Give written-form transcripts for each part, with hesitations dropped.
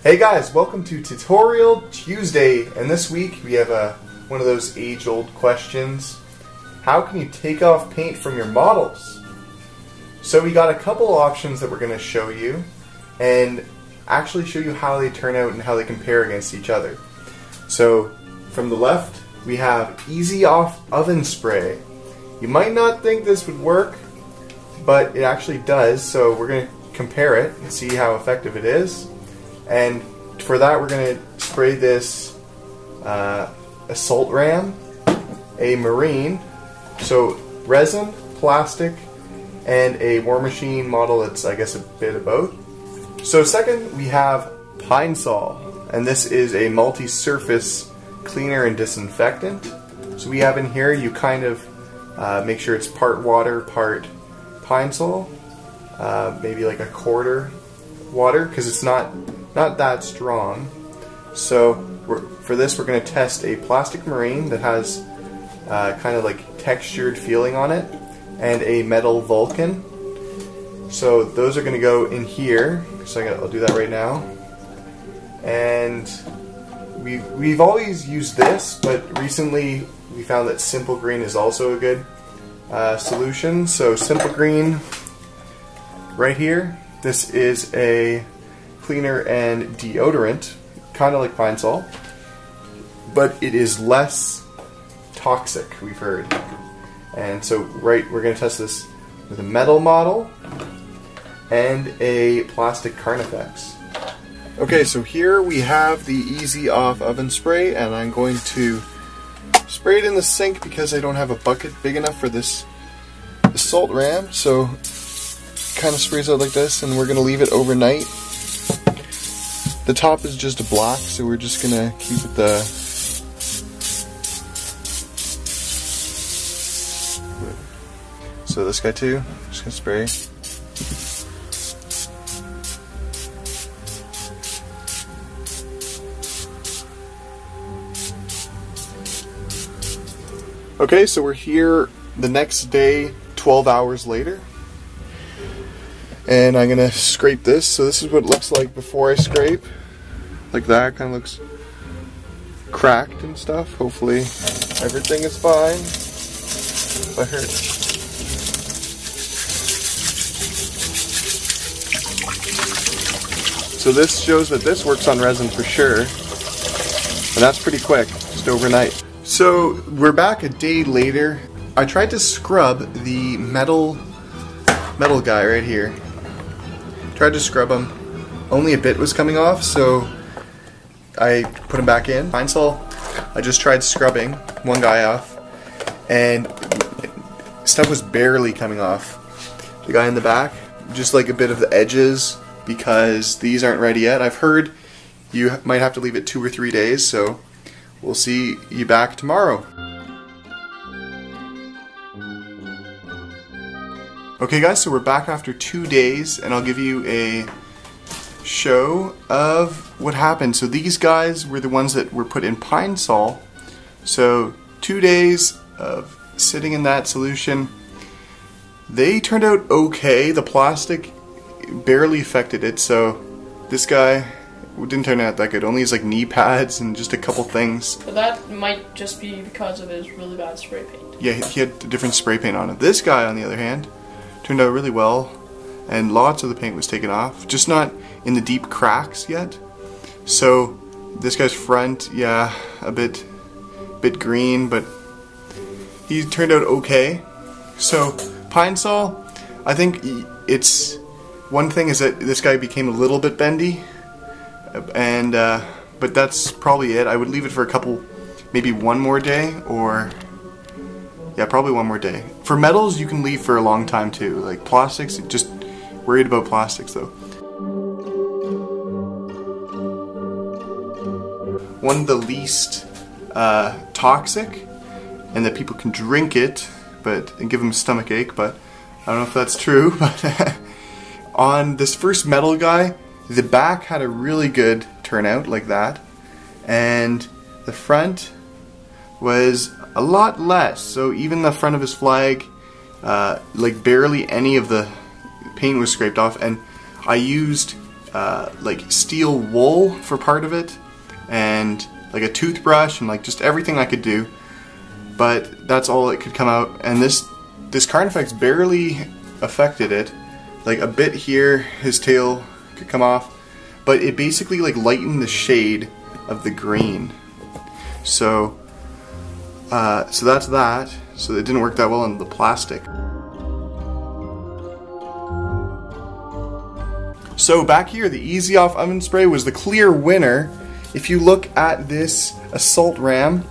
Hey guys, welcome to Tutorial Tuesday, and this week we have one of those age-old questions. How can you take off paint from your models? So we got a couple options that we're going to show you, and actually show you how they turn out and how they compare against each other. So from the left, we have Easy Off Oven Spray. You might not think this would work, but it actually does, so we're going to compare it and see how effective it is. And for that, we're going to spray this Assault Ram, a Marine, so resin, plastic, and a War Machine model that's, I guess, a bit of both. So second, we have Pine Sol, and this is a multi-surface cleaner and disinfectant. So we have in here, you kind of make sure it's part water, part Pine Sol, maybe like a quarter water, because it's not that strong. So for this, we're going to test a plastic Marine that has kind of like textured feeling on it, and a metal Vulcan. So those are going to go in here. So I'll do that right now. And we've always used this, but recently we found that Simple Green is also a good solution. So Simple Green, right here, this is a cleaner and deodorant, kind of like Pine Sol, but it is less toxic, we've heard. And so we're going to test this with a metal model and a plastic Carnifex. Okay, so here we have the Easy Off Oven Spray, and I'm going to spray it in the sink because I don't have a bucket big enough for this Assault Ram. So kind of sprays out like this, and we're going to leave it overnight. The top is just a black, so we're just going to keep it the so this guy too, just going to spray. Okay, so we're here the next day, 12 hours later. And I'm going to scrape this. So this is what it looks like before I scrape. Like that, kind of looks cracked and stuff. Hopefully everything is fine. If I hurt. So this shows that this works on resin for sure. And that's pretty quick, just overnight. So we're back a day later. I tried to scrub the metal guy right here. Tried to scrub him. Only a bit was coming off, so I put him back in. Pine Sol, I just tried scrubbing one guy off, and stuff was barely coming off. The guy in the back, just like a bit of the edges, because these aren't ready yet. I've heard you might have to leave it 2 or 3 days, so we'll see you back tomorrow. Okay guys, so we're back after 2 days, and I'll give you a show of what happened. So these guys were the ones that were put in Pine Sol. So 2 days of sitting in that solution. They turned out okay. The plastic barely affected it, so this guy didn't turn out that good. Only his like knee pads and just a couple things. But that might just be because of his really bad spray paint. Yeah, he had a different spray paint on it. This guy, on the other hand, turned out really well, and lots of the paint was taken off, just not in the deep cracks yet. So this guy's front, yeah, a bit green, but he turned out okay. So Pine Sol, I think it's one thing is that this guy became a little bit bendy, and but that's probably it. I would leave it for a couple, maybe one more day, or yeah, probably one more day. For metals, you can leave for a long time too. Like plastics, just worried about plastics though. One of the least toxic, and that people can drink it, and give them a stomach ache, but I don't know if that's true. But on this first metal guy, the back had a really good turnout like that, and the front was a lot less. So even the front of his flag, like barely any of the paint was scraped off, and I used like steel wool for part of it, and like a toothbrush, and like just everything I could do. But that's all it could come out, and this Carnifex barely affected it. Like a bit here, his tail could come off, but it basically like lightened the shade of the green. So so that's that. So it didn't work that well on the plastic. So back here, the Easy Off oven spray was the clear winner. If you look at this Assault Ram,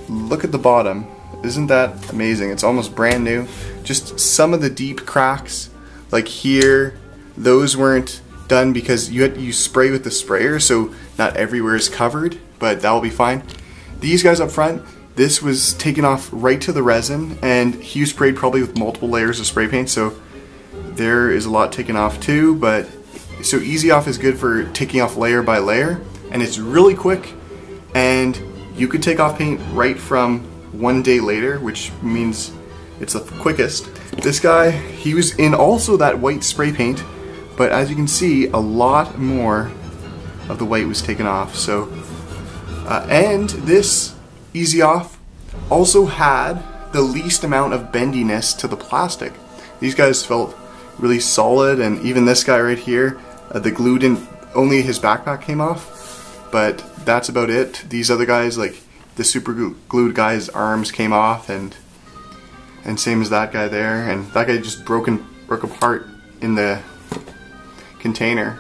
look at the bottom. Isn't that amazing? It's almost brand new. Just some of the deep cracks, like here, those weren't done because you spray with the sprayer, so not everywhere is covered, but that will be fine. These guys up front, this was taken off right to the resin, and he sprayed probably with multiple layers of spray paint, so there is a lot taken off too. But so Easy Off is good for taking off layer by layer, and it's really quick, and you could take off paint right from 1 day later, which means it's the quickest. This guy, he was in also that white spray paint, but as you can see, a lot more of the white was taken off. So and this Easy Off also had the least amount of bendiness to the plastic. These guys felt really solid, and even this guy right here, the glue didn't, only his backpack came off, but that's about it. These other guys, like the super glued guy's arms came off, and same as that guy there, and that guy just broke apart in the container.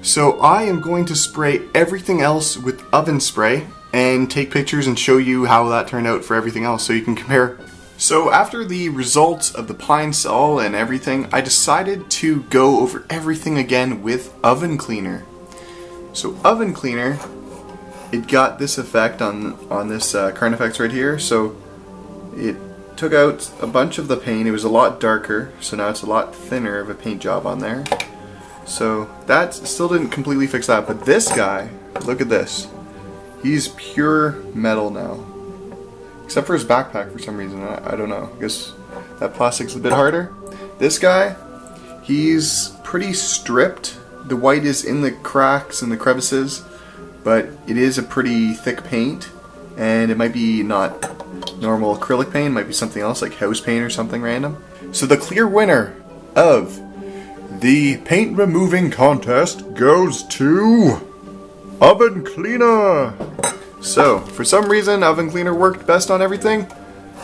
So I am going to spray everything else with oven spray and take pictures and show you how that turned out for everything else so you can compare. So after the results of the Pine-Sol and everything, I decided to go over everything again with Oven Cleaner. So Oven Cleaner, it got this effect on this Carnifex right here. So it took out a bunch of the paint. It was a lot darker, so now it's a lot thinner of a paint job on there. So that still didn't completely fix that, but this guy, look at this. He's pure metal now. Except for his backpack for some reason, I don't know. I guess that plastic's a bit harder. This guy, he's pretty stripped. The white is in the cracks and the crevices, but it is a pretty thick paint, and it might be not normal acrylic paint, it might be something else like house paint or something random. So the clear winner of the paint removing contest goes to Oven Cleaner. So for some reason Oven Cleaner worked best on everything,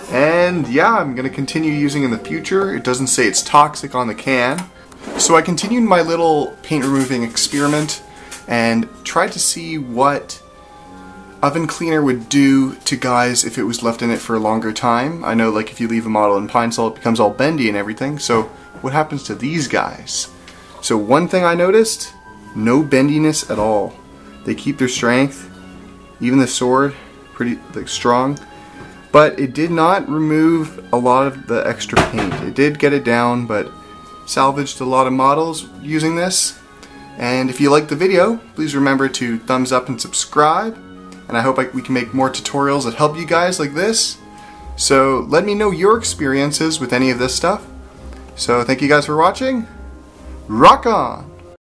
and yeah, I'm gonna continue using in the future. It doesn't say it's toxic on the can. So I continued my little paint removing experiment and tried to see what Oven Cleaner would do to guys if it was left in it for a longer time. I know, like, if you leave a model in Pine-Sol, it becomes all bendy and everything, so what happens to these guys? So one thing I noticed, no bendiness at all. They keep their strength, even the sword, pretty strong, but it did not remove a lot of the extra paint. It did get it down, but salvaged a lot of models using this. And if you liked the video, please remember to thumbs up and subscribe, and I hope we can make more tutorials that help you guys like this. So let me know your experiences with any of this stuff. So thank you guys for watching. Rock on!